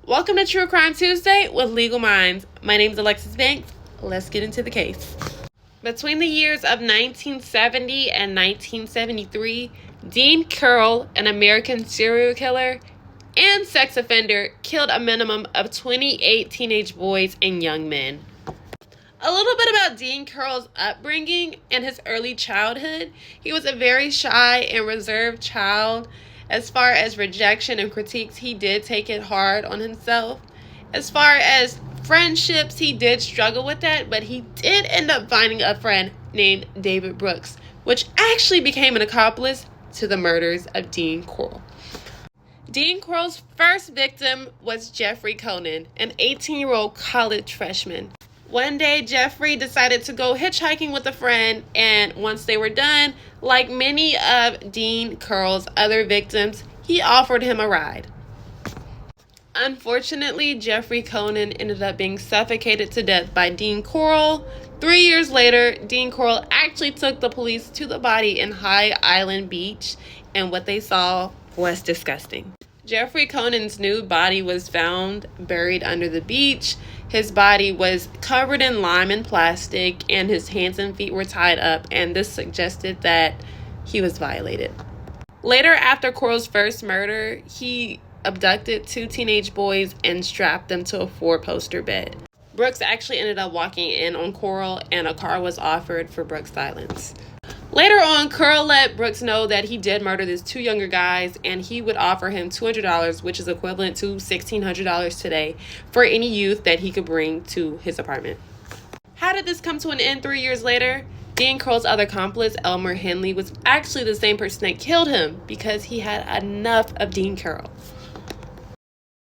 Welcome to True Crime Tuesday with Legal Minds. My name is Alexis Banks. Let's get into the case. Between the years of 1970 and 1973, Dean Corll, an American serial killer and sex offender, killed a minimum of 28 teenage boys and young men. A little bit about Dean Corll's upbringing and his early childhood. He was a very shy and reserved child. As far as rejection and critiques, he did take it hard on himself. As far as friendships, he did struggle with that, but he did end up finding a friend named David Brooks, which actually became an accomplice to the murders of Dean Corll. Dean Corll's first victim was Jeffrey Conan, an 18-year-old college freshman. One day, Jeffrey decided to go hitchhiking with a friend, and once they were done, like many of Dean Corll's other victims, he offered him a ride. Unfortunately, Jeffrey Conan ended up being suffocated to death by Dean Corll. 3 years later, Dean Corll actually took the police to the body in High Island Beach, and what they saw was disgusting. Jeffrey Conan's nude body was found buried under the beach. His body was covered in lime and plastic, and his hands and feet were tied up, and this suggested that he was violated. Later, after Corll's first murder, he abducted 2 teenage boys and strapped them to a 4-poster bed. Brooks actually ended up walking in on Corll, and a car was offered for Brooks' silence. Later on, Corll let Brooks know that he did murder these 2 younger guys, and he would offer him $200, which is equivalent to $1,600 today, for any youth that he could bring to his apartment. How did this come to an end 3 years later? Dean Corll's other accomplice, Elmer Henley, was actually the same person that killed him because he had enough of Dean Corll.